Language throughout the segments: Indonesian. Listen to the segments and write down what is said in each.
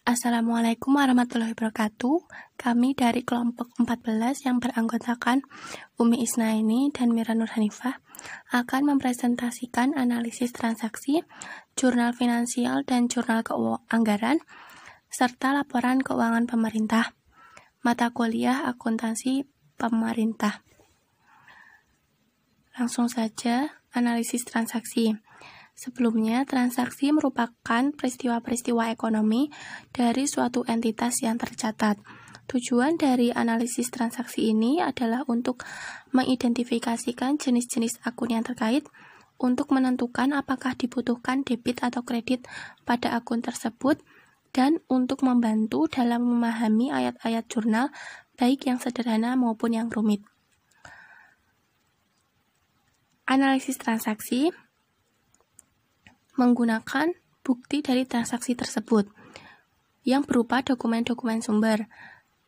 Assalamualaikum warahmatullahi wabarakatuh. Kami dari kelompok 14 yang beranggotakan Umi Isnaini dan Mira Nur Hanifah akan mempresentasikan analisis transaksi, jurnal finansial dan jurnal anggaran, serta laporan keuangan pemerintah. Mata kuliah akuntansi pemerintah. Langsung saja, analisis transaksi. Sebelumnya, transaksi merupakan peristiwa-peristiwa ekonomi dari suatu entitas yang tercatat. Tujuan dari analisis transaksi ini adalah untuk mengidentifikasikan jenis-jenis akun yang terkait, untuk menentukan apakah dibutuhkan debit atau kredit pada akun tersebut, dan untuk membantu dalam memahami ayat-ayat jurnal, baik yang sederhana maupun yang rumit. Analisis transaksi menggunakan bukti dari transaksi tersebut yang berupa dokumen-dokumen sumber,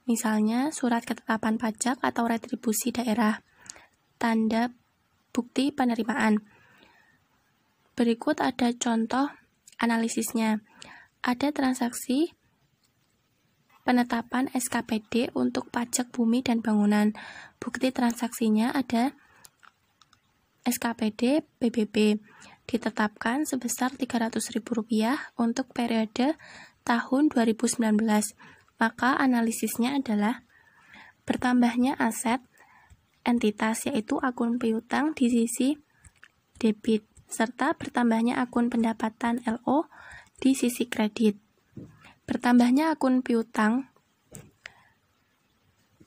misalnya surat ketetapan pajak atau retribusi daerah, tanda bukti penerimaan. Berikut ada contoh analisisnya. Ada transaksi penetapan SKPD untuk pajak bumi dan bangunan. Bukti transaksinya ada SKPD PBB ditetapkan sebesar Rp300.000 untuk periode tahun 2019. Maka analisisnya adalah bertambahnya aset entitas, yaitu akun piutang di sisi debit, serta bertambahnya akun pendapatan LO di sisi kredit. Bertambahnya akun piutang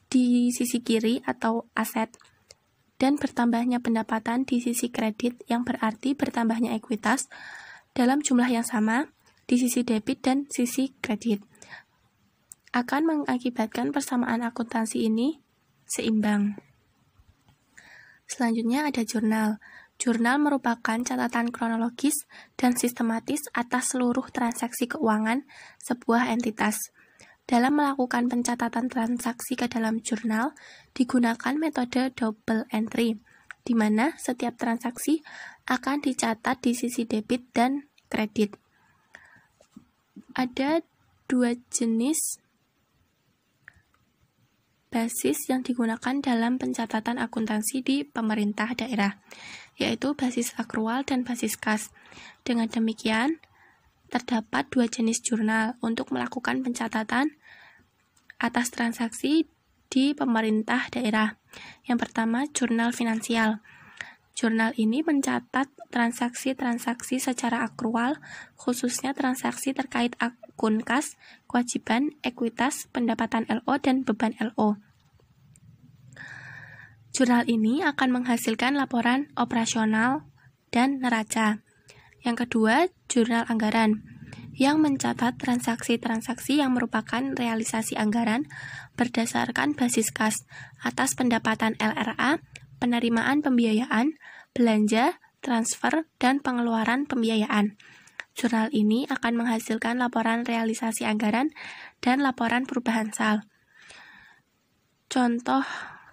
di sisi kiri atau aset, dan bertambahnya pendapatan di sisi kredit, yang berarti bertambahnya ekuitas dalam jumlah yang sama di sisi debit dan sisi kredit, akan mengakibatkan persamaan akuntansi ini seimbang. Selanjutnya ada jurnal. Jurnal merupakan catatan kronologis dan sistematis atas seluruh transaksi keuangan sebuah entitas. Dalam melakukan pencatatan transaksi ke dalam jurnal, digunakan metode double entry, di mana setiap transaksi akan dicatat di sisi debit dan kredit. Ada dua jenis basis yang digunakan dalam pencatatan akuntansi di pemerintah daerah, yaitu basis akrual dan basis kas. Dengan demikian, terdapat dua jenis jurnal untuk melakukan pencatatan atas transaksi di pemerintah daerah. Yang pertama, jurnal finansial. Jurnal ini mencatat transaksi-transaksi secara akrual, khususnya transaksi terkait akun kas, kewajiban, ekuitas, pendapatan LO, dan beban LO. Jurnal ini akan menghasilkan laporan operasional dan neraca. Yang kedua, jurnal anggaran, yang mencatat transaksi-transaksi yang merupakan realisasi anggaran berdasarkan basis kas atas pendapatan LRA, penerimaan pembiayaan, belanja, transfer, dan pengeluaran pembiayaan. Jurnal ini akan menghasilkan laporan realisasi anggaran dan laporan perubahan sal. Contoh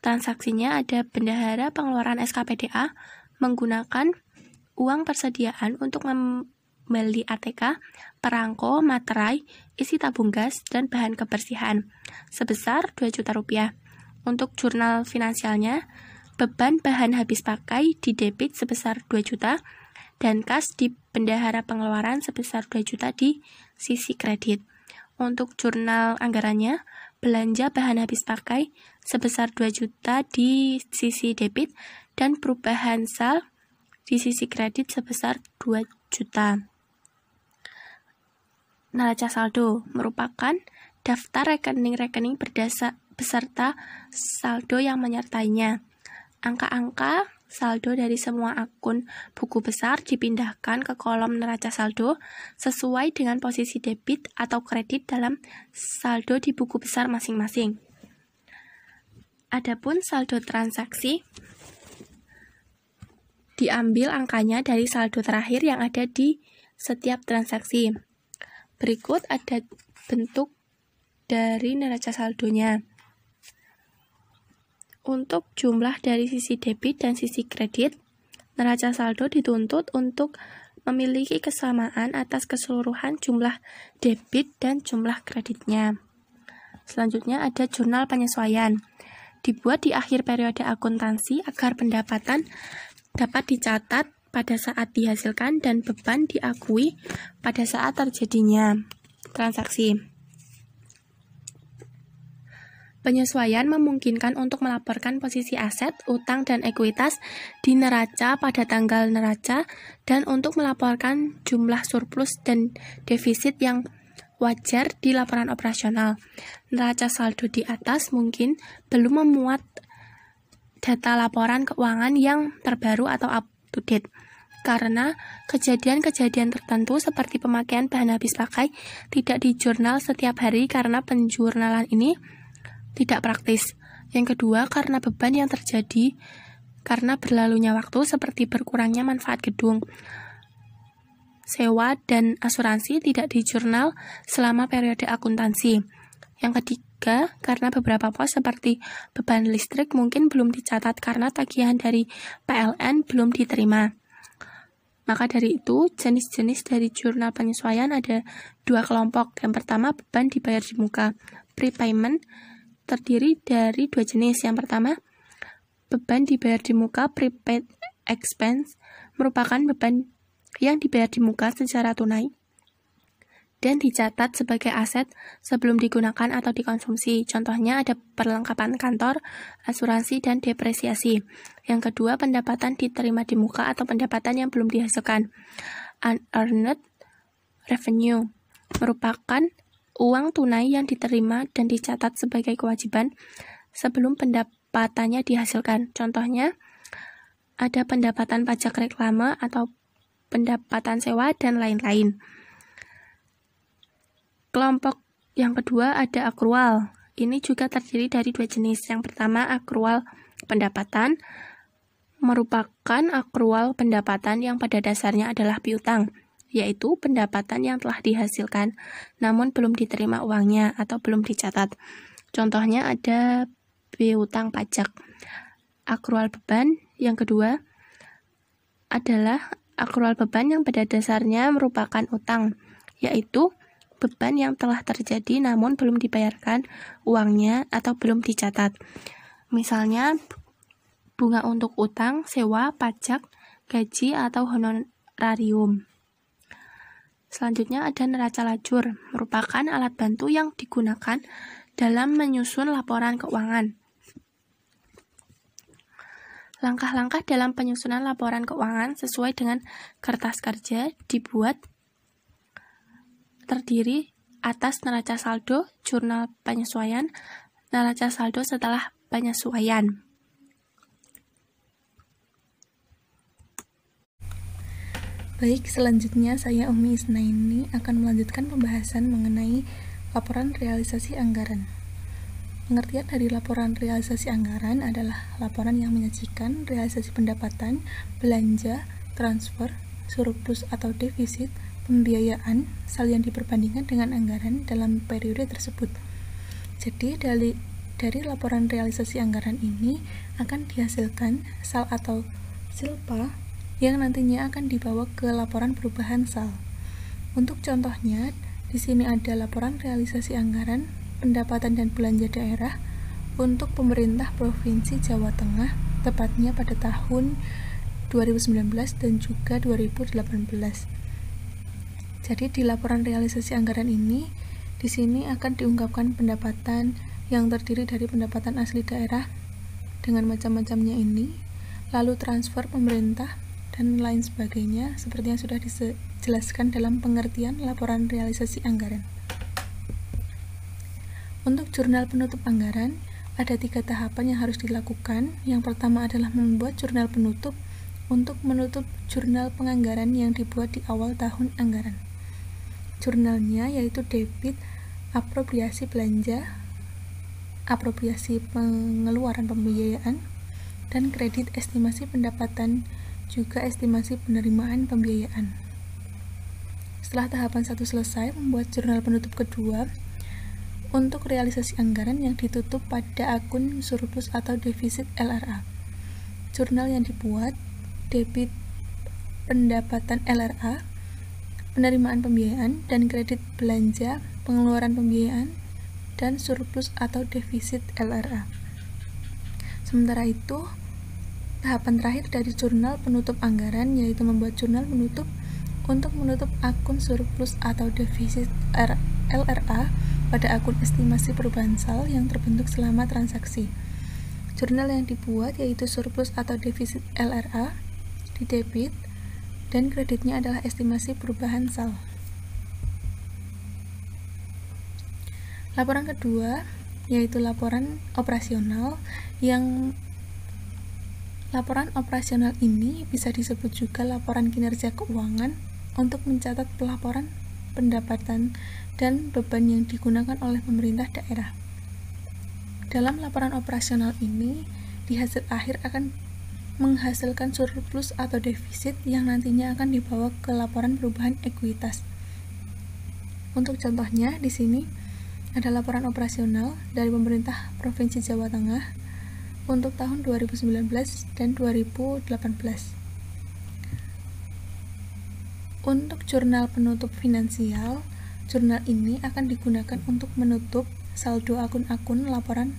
transaksinya ada bendahara pengeluaran SKPDA menggunakan uang persediaan untuk membeli ATK, perangko, materai, isi tabung gas, dan bahan kebersihan sebesar Rp2 juta. Untuk jurnal finansialnya, beban bahan habis pakai di debit sebesar 2 juta dan kas di bendahara pengeluaran sebesar 2 juta di sisi kredit. Untuk jurnal anggarannya, belanja bahan habis pakai sebesar 2 juta di sisi debit dan perubahan sal di sisi kredit sebesar 2 juta. Neraca saldo merupakan daftar rekening-rekening beserta saldo yang menyertainya. Angka-angka saldo dari semua akun buku besar dipindahkan ke kolom neraca saldo sesuai dengan posisi debit atau kredit dalam saldo di buku besar masing-masing. Adapun saldo transaksi diambil angkanya dari saldo terakhir yang ada di setiap transaksi. Berikut ada bentuk dari neraca saldonya. Untuk jumlah dari sisi debit dan sisi kredit, neraca saldo dituntut untuk memiliki kesamaan atas keseluruhan jumlah debit dan jumlah kreditnya. Selanjutnya ada jurnal penyesuaian. Dibuat di akhir periode akuntansi agar pendapatan dapat dicatat pada saat dihasilkan dan beban diakui pada saat terjadinya transaksi. Penyesuaian memungkinkan untuk melaporkan posisi aset, utang, dan ekuitas di neraca pada tanggal neraca dan untuk melaporkan jumlah surplus dan defisit yang wajar di laporan operasional. Neraca saldo di atas mungkin belum memuat data laporan keuangan yang terbaru atau up to date karena kejadian-kejadian tertentu seperti pemakaian bahan habis pakai tidak di jurnal setiap hari karena penjurnalan ini tidak praktis. Yang kedua, karena beban yang terjadi karena berlalunya waktu seperti berkurangnya manfaat gedung, sewa, dan asuransi tidak di jurnal selama periode akuntansi. Yang ketiga, karena beberapa pos seperti beban listrik mungkin belum dicatat karena tagihan dari PLN belum diterima. Maka dari itu, jenis-jenis dari jurnal penyesuaian ada dua kelompok. Yang pertama, beban dibayar di muka. Prepayment terdiri dari dua jenis. Yang pertama, beban dibayar di muka prepaid expense merupakan beban yang dibayar di muka secara tunai dan dicatat sebagai aset sebelum digunakan atau dikonsumsi. Contohnya ada perlengkapan kantor, asuransi, dan depresiasi. Yang kedua, pendapatan diterima di muka atau pendapatan yang belum dihasilkan. Unearned revenue merupakan uang tunai yang diterima dan dicatat sebagai kewajiban sebelum pendapatannya dihasilkan. Contohnya, ada pendapatan pajak reklame atau pendapatan sewa, dan lain-lain. Kelompok yang kedua ada akrual. Ini juga terdiri dari dua jenis. Yang pertama, akrual pendapatan merupakan akrual pendapatan yang pada dasarnya adalah piutang, yaitu pendapatan yang telah dihasilkan namun belum diterima uangnya atau belum dicatat. Contohnya ada piutang pajak. Akrual beban yang kedua adalah akrual beban yang pada dasarnya merupakan utang, yaitu beban yang telah terjadi namun belum dibayarkan uangnya atau belum dicatat. Misalnya bunga untuk utang, sewa, pajak, gaji, atau honorarium. Selanjutnya ada neraca lajur, merupakan alat bantu yang digunakan dalam menyusun laporan keuangan. Langkah-langkah dalam penyusunan laporan keuangan sesuai dengan kertas kerja dibuat terdiri atas neraca saldo, jurnal penyesuaian, neraca saldo setelah penyesuaian. Baik, selanjutnya saya Umi Isnaini akan melanjutkan pembahasan mengenai laporan realisasi anggaran. Pengertian dari laporan realisasi anggaran adalah laporan yang menyajikan realisasi pendapatan, belanja, transfer, surplus atau defisit, pembiayaan, salian diperbandingkan dengan anggaran dalam periode tersebut. Jadi dari laporan realisasi anggaran ini akan dihasilkan SAL atau SILPA yang nantinya akan dibawa ke laporan perubahan SAL. Untuk contohnya, di sini ada laporan realisasi anggaran pendapatan dan belanja daerah untuk pemerintah Provinsi Jawa Tengah, tepatnya pada tahun 2019 dan juga 2018. Jadi di laporan realisasi anggaran ini, di sini akan diungkapkan pendapatan yang terdiri dari pendapatan asli daerah dengan macam-macamnya ini, lalu transfer pemerintah, dan lain sebagainya, seperti yang sudah dijelaskan dalam pengertian laporan realisasi anggaran. Untuk jurnal penutup anggaran, ada 3 tahapan yang harus dilakukan. Yang pertama adalah membuat jurnal penutup untuk menutup jurnal penganggaran yang dibuat di awal tahun anggaran. Jurnalnya yaitu debit, apropriasi belanja, apropriasi pengeluaran pembiayaan, dan kredit estimasi pendapatan, juga estimasi penerimaan pembiayaan. Setelah tahapan 1 selesai, membuat jurnal penutup kedua untuk realisasi anggaran yang ditutup pada akun surplus atau defisit LRA. Jurnal yang dibuat, debit pendapatan LRA, penerimaan pembiayaan, dan kredit belanja, pengeluaran pembiayaan, dan surplus atau defisit LRA. Sementara itu, tahapan terakhir dari jurnal penutup anggaran yaitu membuat jurnal penutup untuk menutup akun surplus atau defisit LRA pada akun estimasi perubahan sal yang terbentuk selama transaksi. Jurnal yang dibuat yaitu surplus atau defisit LRA, di debit, dan kreditnya adalah estimasi perubahan sal. Laporan kedua yaitu laporan operasional. Laporan operasional ini bisa disebut juga laporan kinerja keuangan untuk mencatat pelaporan pendapatan dan beban yang digunakan oleh pemerintah daerah. Dalam laporan operasional ini, di hasil akhir akan menghasilkan surplus atau defisit yang nantinya akan dibawa ke laporan perubahan ekuitas. Untuk contohnya, di sini ada laporan operasional dari pemerintah Provinsi Jawa Tengah untuk tahun 2019 dan 2018. Untuk jurnal penutup finansial, jurnal ini akan digunakan untuk menutup saldo akun-akun laporan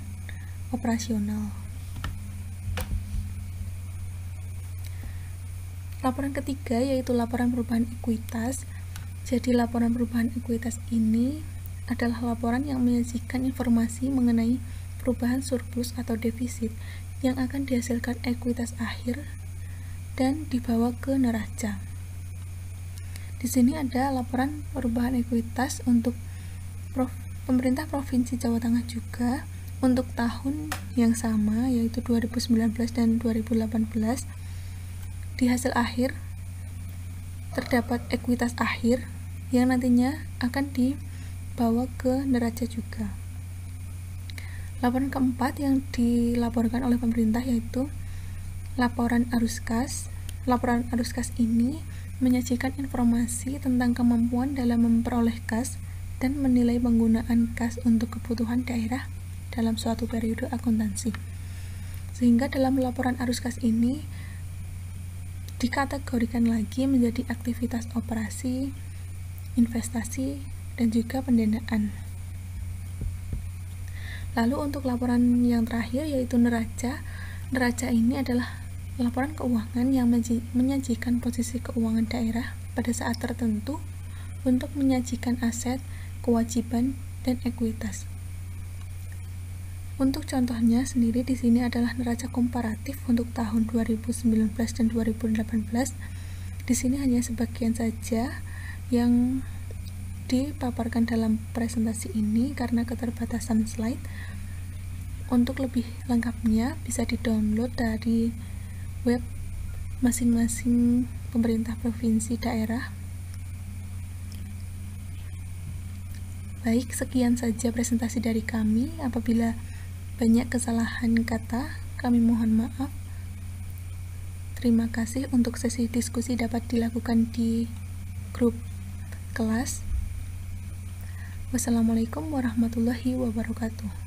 operasional. Laporan ketiga yaitu laporan perubahan ekuitas. Jadi laporan perubahan ekuitas ini adalah laporan yang menyajikan informasi mengenai perubahan surplus atau defisit yang akan dihasilkan ekuitas akhir dan dibawa ke neraca. Di sini ada laporan perubahan ekuitas untuk pemerintah Provinsi Jawa Tengah juga untuk tahun yang sama yaitu 2019 dan 2018. Di hasil akhir terdapat ekuitas akhir yang nantinya akan dibawa ke neraca juga. Laporan keempat yang dilaporkan oleh pemerintah yaitu laporan arus kas. Laporan arus kas ini menyajikan informasi tentang kemampuan dalam memperoleh kas dan menilai penggunaan kas untuk kebutuhan daerah dalam suatu periode akuntansi. Sehingga dalam laporan arus kas ini dikategorikan lagi menjadi aktivitas operasi, investasi, dan juga pendanaan. Lalu untuk laporan yang terakhir yaitu neraca. Neraca ini adalah laporan keuangan yang menyajikan posisi keuangan daerah pada saat tertentu untuk menyajikan aset, kewajiban, dan ekuitas. Untuk contohnya sendiri di sini adalah neraca komparatif untuk tahun 2019 dan 2018. Di sini hanya sebagian saja yang dipaparkan dalam presentasi ini karena keterbatasan slide. Untuk lebih lengkapnya bisa di-download dari web masing-masing pemerintah provinsi daerah. Baik, sekian saja presentasi dari kami. Apabila banyak kesalahan kata, kami mohon maaf. Terima kasih. Untuk sesi diskusi dapat dilakukan di grup kelas. Wassalamualaikum warahmatullahi wabarakatuh.